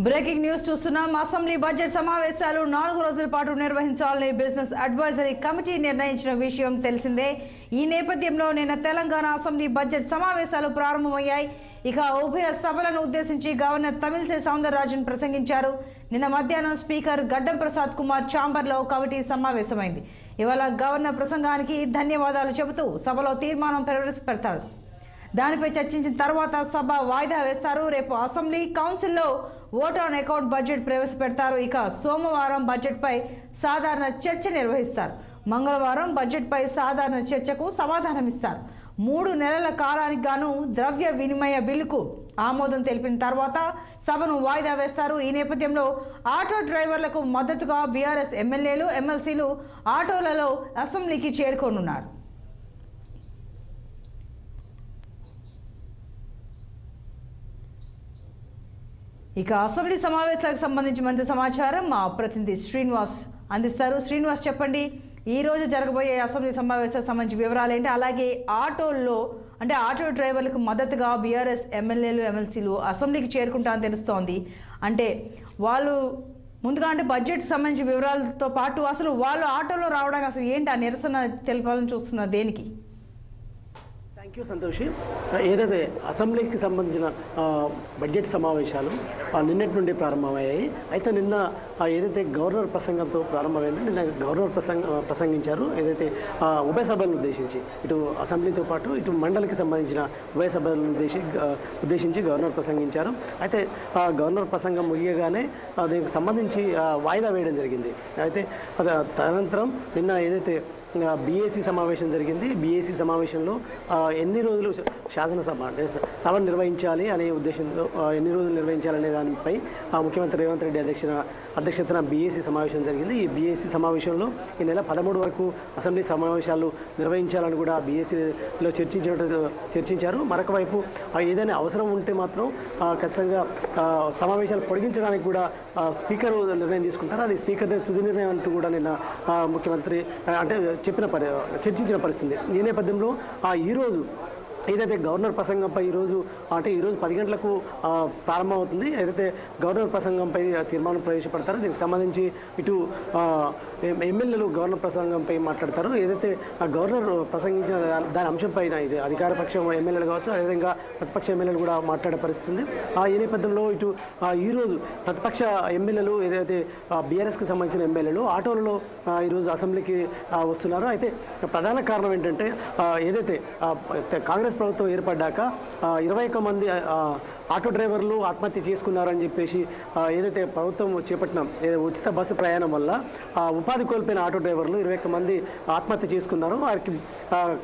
Breaking news చూస్తున్నాం. Assembly budget సమావేశాలు 4 రోజుల పాటు నిర్వహించాలని బిజినెస్ అడ్వైజరీ కమిటీ నిర్ణయించిన విషయం తెలిసిందే. ఈ నేపథ్యంలో నిన్న తెలంగాణ అసెంబ్లీ బడ్జెట్ సమావేశాలు ప్రారంభమయ్యాయి. ఇక ఉభయ సభలను ఉద్దేశించి గవర్నర్ తమిళిసై సౌందరరాజన్ ప్రసంగించారు. నిన్న మధ్యాహ్నం స్పీకర్ గడ్డం ప్రసాద్ కుమార్ ఛాంబర్లో కమిటీ సమావేశమైంది. ఇవాళ గవర్నర్ ప్రసంగానికి ధన్యవాదాలు చెబుతూ సభలో తీర్మానం ప్రవేశపెడతారు. దానిపై చర్చించిన తర్వాత సభ వాయిదా వేస్తారు. రేపు అసెంబ్లీ కౌన్సిల్లో ఓట్ ఆన్ అకౌంట్ బడ్జెట్ ప్రవేశపెడతారు. ఇక సోమవారం బడ్జెట్పై సాధారణ చర్చ నిర్వహిస్తారు. మంగళవారం బడ్జెట్పై సాధారణ చర్చకు సమాధానమిస్తారు. 3 నెలల కాలానికి గాను ద్రవ్య వినిమయ బిల్లుకు ఆమోదం తెలిపిన తర్వాత సభను వాయిదా వేస్తారు. ఈ నేపథ్యంలో ఆటో డ్రైవర్లకు మద్దతుగా బీఆర్ఎస్ ఎమ్మెల్యేలు ఎమ్మెల్సీలు ఆటోలలో అసెంబ్లీకి చేరుకోనున్నారు. ఇక అసెంబ్లీ సమావేశాలకు సంబంధించి మరింత సమాచారం మా ప్రతినిధి శ్రీనివాస్ అందిస్తారు. శ్రీనివాస్, చెప్పండి, ఈ రోజు జరగబోయే అసెంబ్లీ సమావేశాలకు సంబంధించి వివరాలు ఏంటి? అలాగే ఆటోల్లో అంటే ఆటో డ్రైవర్లకు మద్దతుగా బీఆర్ఎస్ ఎమ్మెల్యేలు ఎమ్మెల్సీలు అసెంబ్లీకి చేరుకుంటారని తెలుస్తోంది. అంటే వాళ్ళు ముందుగా అంటే బడ్జెట్ సంబంధించిన వివరాలతో పాటు అసలు వాళ్ళు ఆటోలో రావడానికి అసలు ఏంటి ఆ నిరసన తెలపాలని చూస్తున్నారు దేనికి? Thank you Santoshi. ఏదైతే అసెంబ్లీకి సంబంధించిన బడ్జెట్ సమావేశాలు నిన్నటి నుండి ప్రారంభమయ్యాయి. అయితే నిన్న ఏదైతే గవర్నర్ ప్రసంగంతో ప్రారంభమైందో నిన్న గవర్నర్ ప్రసంగించారు. ఏదైతే ఉభయ సభలను ఉద్దేశించి ఇటు అసెంబ్లీతో పాటు ఇటు మండలికి సంబంధించిన ఉభయ సభలను ఉద్దేశించి గవర్నర్ ప్రసంగించారు. అయితే గవర్నర్ ప్రసంగం ముగియగానే దీనికి సంబంధించి వాయిదా వేయడం జరిగింది. అయితే తదనంతరం నిన్న ఏదైతే బీఏసీ సమావేశం జరిగింది. బీఏసీ సమావేశంలో ఎన్ని రోజులు శాసనసభ అంటే సభ నిర్వహించాలి అనే ఉద్దేశంతో ఎన్ని రోజులు నిర్వహించాలనే దానిపై ముఖ్యమంత్రి రేవంత్ రెడ్డి అధ్యక్షతన బీఏసీ సమావేశం జరిగింది. ఈ బీఏసీ సమావేశంలో ఈ నెల 13 వరకు అసెంబ్లీ సమావేశాలు నిర్వహించాలని కూడా బీఏసీలో చర్చించారు. మరొక వైపు ఏదైనా అవసరం ఉంటే మాత్రం ఖచ్చితంగా సమావేశాలు పొడిగించడానికి కూడా స్పీకర్ నిర్ణయం తీసుకుంటారు. అది స్పీకర్ తుది నిర్ణయం అంటూ కూడా నిన్న ముఖ్యమంత్రి అంటే చర్చించిన పరిస్థితి. ఈ నేపథ్యంలో ఈరోజు ఏదైతే గవర్నర్ ప్రసంగంపై ఈరోజు 10 గంటలకు ప్రారంభమవుతుంది. ఏదైతే గవర్నర్ ప్రసంగంపై తీర్మానం ప్రవేశపెడతారో దీనికి సంబంధించి ఇటు ఎమ్మెల్యేలు గవర్నర్ ప్రసంగంపై మాట్లాడతారు. ఏదైతే గవర్నర్ ప్రసంగించిన దాని అంశంపై ఇది అధికార పక్షం ఎమ్మెల్యేలు కావచ్చు, అదేవిధంగా ప్రతిపక్ష ఎమ్మెల్యేలు కూడా మాట్లాడే పరిస్థితి. ఈ నేపథ్యంలో ఇటు ఈరోజు ప్రతిపక్ష ఎమ్మెల్యేలు ఏదైతే బీఆర్ఎస్కి సంబంధించిన ఎమ్మెల్యేలు ఆటోలలో ఈరోజు అసెంబ్లీకి వస్తున్నారు. అయితే ప్రధాన కారణం ఏంటంటే ఏదైతే కాంగ్రెస్ ప్రభుత్వం ఏర్పడ్డాక 21 మంది ఆటో డ్రైవర్లు ఆత్మహత్య చేసుకున్నారని చెప్పేసి ఏదైతే ప్రభుత్వం చేపట్టిన ఉచిత బస్సు ప్రయాణం వల్ల ఉపాధి కోల్పోయిన ఆటో డ్రైవర్లు 21 మంది ఆత్మహత్య చేసుకున్నారు. వారికి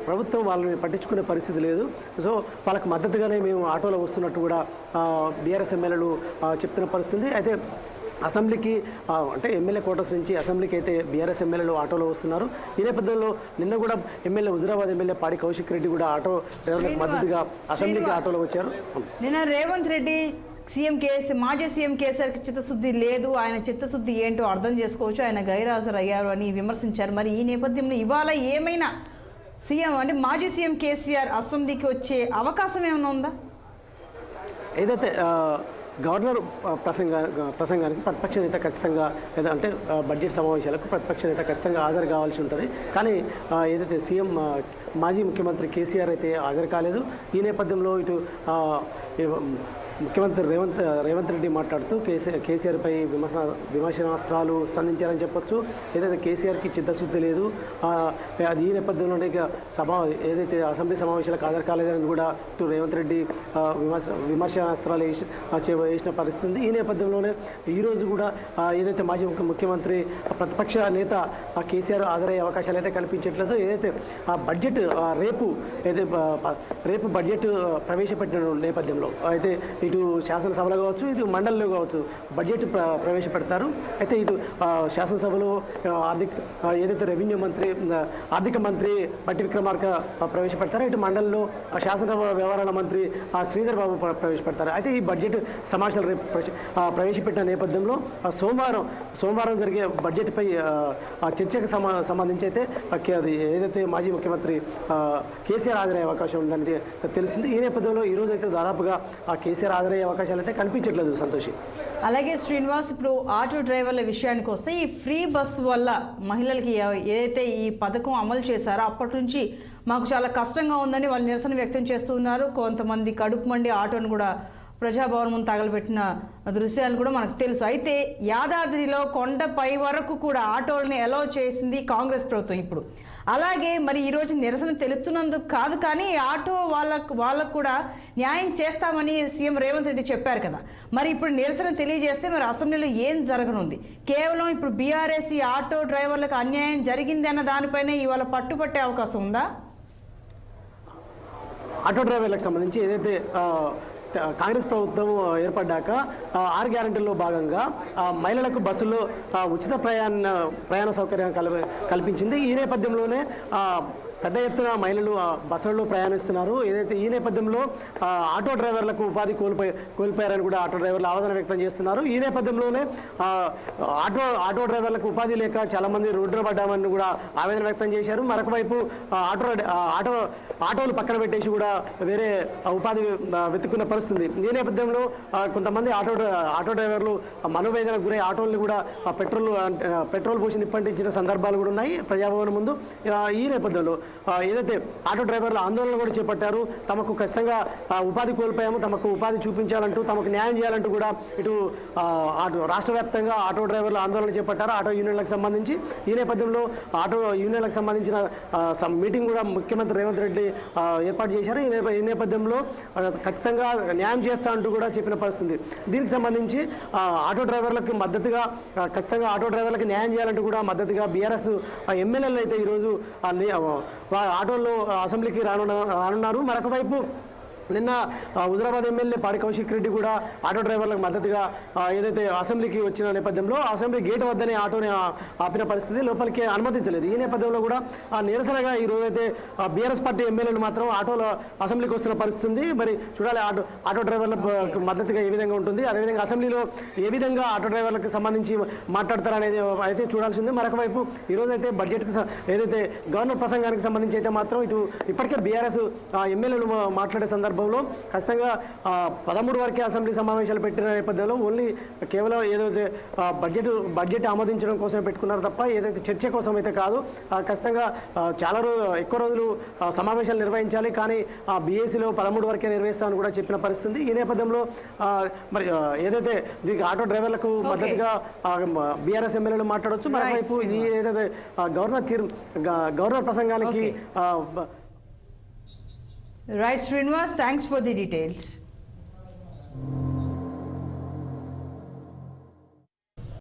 ప్రభుత్వం వాళ్ళని పట్టించుకునే పరిస్థితి లేదు. సో వాళ్ళకి మద్దతుగానే మేము ఆటోలో వస్తున్నట్టు కూడా బీఆర్ఎస్ ఎమ్మెల్యేలు చెప్తున్న పరిస్థితి. అయితే అసెంబ్లీకి అంటే ఎమ్మెల్యే క్వార్టర్స్ నుంచి అసెంబ్లీకి అయితే బీఆర్ఎస్ ఎమ్మెల్యేలు ఆటోలో వస్తున్నారు. ఈ నేపథ్యంలో నిన్న కూడా హుజురాబాద్ ఎమ్మెల్యే పాడి కౌశిక్ రెడ్డి కూడా ఆటో డ్రైవర్లకు మద్దతుగా అసెంబ్లీకి ఆటోలో వచ్చారు. నిన్న రేవంత్ రెడ్డి మాజీ సీఎం కేసీఆర్కి చిత్తశుద్ధి లేదు, ఆయన చిత్తశుద్ధి ఏంటో అర్థం చేసుకోవచ్చు, ఆయన గైర్హాజరు అయ్యారు అని విమర్శించారు. మరి ఈ నేపథ్యంలో ఇవాళ ఏమైనా సీఎం అంటే మాజీ సీఎం కేసీఆర్ అసెంబ్లీకి వచ్చే అవకాశం ఏమైనా ఉందా? ఏదైతే గవర్నర్ ప్రసంగానికి ప్రతిపక్ష నేత ఖచ్చితంగా అంటే బడ్జెట్ సమావేశాలకు ప్రతిపక్ష నేత ఖచ్చితంగా హాజరు కావాల్సి ఉంటుంది. కానీ ఏదైతే సీఎం మాజీ ముఖ్యమంత్రి కేసీఆర్ అయితే హాజరు కాలేదు. ఈ నేపథ్యంలో ఇటు ముఖ్యమంత్రి రేవంత్ రెడ్డి మాట్లాడుతూ కేసీఆర్పై విమర్శనాస్త్రాలు సంధించారని చెప్పొచ్చు. ఏదైతే కేసీఆర్కి చిత్తశుద్ధి లేదు, అది ఈ నేపథ్యంలోనే ఇక ఏదైతే అసెంబ్లీ సమావేశాలకు హాజరు కాలేదని కూడా ఇటు రేవంత్ రెడ్డి విమర్శనాస్త్రాలు వేసిన పరిస్థితి. ఈ నేపథ్యంలోనే ఈరోజు కూడా ఏదైతే మాజీ ముఖ్యమంత్రి ప్రతిపక్ష నేత కేసీఆర్ హాజరయ్యే అవకాశాలు అయితే కల్పించట్లేదు. ఏదైతే బడ్జెట్ రేపు బడ్జెట్ ప్రవేశపెట్టిన నేపథ్యంలో అయితే ఇటు శాసనసభలో కావచ్చు, ఇటు మండలిలో కావచ్చు బడ్జెట్ ప్రవేశపెడతారు. అయితే ఇటు శాసనసభలో ఏదైతే రెవెన్యూ మంత్రి ఆర్థిక మంత్రి బట్టి విక్రమార్క ప్రవేశపెడతారో ఇటు మండలిలో శాసనసభ వ్యవహారాల మంత్రి శ్రీధర్ బాబు ప్రవేశపెడతారు. అయితే ఈ బడ్జెట్ సమావేశాలు రేపు ప్రవేశపెట్టిన నేపథ్యంలో సోమవారం జరిగే బడ్జెట్పై చర్చకు సంబంధించి అయితే అది ఏదైతే మాజీ ముఖ్యమంత్రి కేసీఆర్ హాజరయ్యే అవకాశం ఉందని తెలుస్తుంది. ఈ నేపథ్యంలో ఈరోజు అయితే దాదాపుగా కేసీఆర్ హాజరయ్యే అవకాశాలు అయితే కనిపించట్లేదు సంతోషి. అలాగే శ్రీనివాస్, ఇప్పుడు ఆటో డ్రైవర్ల విషయానికి వస్తే ఈ ఫ్రీ బస్సు వల్ల మహిళలకి ఏదైతే ఈ పథకం అమలు చేశారో అప్పటి నుంచి మాకు చాలా కష్టంగా ఉందని వాళ్ళు నిరసన వ్యక్తం చేస్తున్నారు. కొంతమంది కడుపు మండి ఆటోను కూడా ప్రజాభవన్ ముందు తగలబెట్టిన దృశ్యాలు కూడా మనకు తెలుసు. అయితే యాదాద్రిలో కొండపై వరకు కూడా ఆటోల్ని అలౌ చేసింది కాంగ్రెస్ ప్రభుత్వం. ఇప్పుడు అలాగే మరి ఈరోజు నిరసన తెలుపుతున్నందుకు కాదు, కానీ ఆటో వాళ్ళకు కూడా న్యాయం చేస్తామని సీఎం రేవంత్ రెడ్డి చెప్పారు కదా. మరి ఇప్పుడు నిరసన తెలియజేస్తే మరి అసెంబ్లీలో ఏం జరగనుంది? కేవలం ఇప్పుడు బీఆర్ఎస్ ఈ ఆటో డ్రైవర్లకు అన్యాయం జరిగింది అన్న దానిపైనే ఇవాళ పట్టుపట్టే అవకాశం ఉందా? ఆటో డ్రైవర్లకు సంబంధించి ఏదైతే కాంగ్రెస్ ప్రభుత్వం ఏర్పడ్డాక 6 గ్యారెంటీల్లో భాగంగా మహిళలకు బస్సుల్లో ఉచిత ప్రయాణ సౌకర్యం కల్పించింది. ఈ నేపథ్యంలోనే పెద్ద ఎత్తున మహిళలు బస్సులలో ప్రయాణిస్తున్నారు. ఏదైతే ఈ నేపథ్యంలో ఆటో డ్రైవర్లకు ఉపాధి కోల్పోయారని కూడా ఆటో డ్రైవర్లు ఆవేదన వ్యక్తం చేస్తున్నారు. ఈ నేపథ్యంలోనే ఆటో డ్రైవర్లకు ఉపాధి లేక చాలామంది రోడ్డున పడ్డామని కూడా ఆవేదన వ్యక్తం చేశారు. మరొక వైపు ఆటోలు పక్కన పెట్టేసి కూడా వేరే ఉపాధి వెతుక్కున్న పరిస్థితి. ఈ నేపథ్యంలో కొంతమంది ఆటో డ్రైవర్లు మనోవేదనకు గురై ఆటోల్ని కూడా పెట్రోల్ పోసి నిప్పంటించిన సందర్భాలు కూడా ఉన్నాయి ప్రజాభవన్ ముందు. ఈ నేపథ్యంలో ఏదైతే ఆటో డ్రైవర్ల ఆందోళన కూడా చేపట్టారు. తమకు ఖచ్చితంగా ఉపాధి కోల్పోయాము, తమకు ఉపాధి చూపించాలంటూ, తమకు న్యాయం చేయాలంటూ కూడా ఇటు రాష్ట్ర వ్యాప్తంగా ఆటో డ్రైవర్లు ఆందోళన చేపట్టారు ఆటో యూనియన్లకు సంబంధించి. ఈ నేపథ్యంలో ఆటో యూనియన్లకు సంబంధించిన మీటింగ్ కూడా ముఖ్యమంత్రి రేవంత్ రెడ్డి ఏర్పాటు చేశారు. ఈ నేపథ్యంలో ఖచ్చితంగా న్యాయం చేస్తా అంటూ కూడా చెప్పిన పరిస్థితి. దీనికి సంబంధించి ఆటో డ్రైవర్లకు మద్దతుగా ఖచ్చితంగా ఆటో డ్రైవర్లకు న్యాయం చేయాలంటూ కూడా మద్దతుగా బీఆర్ఎస్ ఎమ్మెల్యేలు అయితే ఈరోజు ఆటోల్లో అసెంబ్లీకి రానున్నారు. మరొక వైపు నిన్న హుజరాబాద్ ఎమ్మెల్యే పాడి కౌశిక్ రెడ్డి కూడా ఆటో డ్రైవర్లకు మద్దతుగా ఏదైతే అసెంబ్లీకి వచ్చిన నేపథ్యంలో అసెంబ్లీ గేట్ వద్దనే ఆటోని ఆపిన పరిస్థితి, లోపలికి అనుమతించలేదు. ఈ నేపథ్యంలో కూడా నిరసనగా ఈ రోజైతే బీఆర్ఎస్ పార్టీ ఎమ్మెల్యేలు మాత్రం ఆటోలో అసెంబ్లీకి వస్తున్న పరిస్థితి ఉంది. మరి చూడాలి ఆటో డ్రైవర్లకు మద్దతుగా ఏ విధంగా ఉంటుంది, అదేవిధంగా అసెంబ్లీలో ఏ విధంగా ఆటో డ్రైవర్లకు సంబంధించి మాట్లాడతారనేది అయితే చూడాల్సింది. మరొక వైపు ఈరోజైతే బడ్జెట్కి ఏదైతే గవర్నర్ ప్రసంగానికి సంబంధించి అయితే మాత్రం ఇటు ఇప్పటికే బీఆర్ఎస్ ఎమ్మెల్యేలు మాట్లాడే సందర్భం ఖచ్చితంగా 13 వరకే అసెంబ్లీ సమావేశాలు పెట్టిన నేపథ్యంలో ఓన్లీ కేవలం ఏదైతే బడ్జెట్ ఆమోదించడం కోసమే పెట్టుకున్నారు తప్ప ఏదైతే చర్చ కోసం అయితే కాదు. ఖచ్చితంగా ఎక్కువ రోజులు సమావేశాలు నిర్వహించాలి, కానీ బీఏసీలో 13 వరకే నిర్వహిస్తామని కూడా చెప్పిన పరిస్థితి. ఈ నేపథ్యంలో మరి ఏదైతే దీనికి ఆటో డ్రైవర్లకు మద్దతుగా బీఆర్ఎస్ ఎమ్మెల్యేలు మాట్లాడవచ్చు. మరోవైపు ఇది ఏదైతే గవర్నర్ ప్రసంగానికి Right, Srinivas, thanks for the details.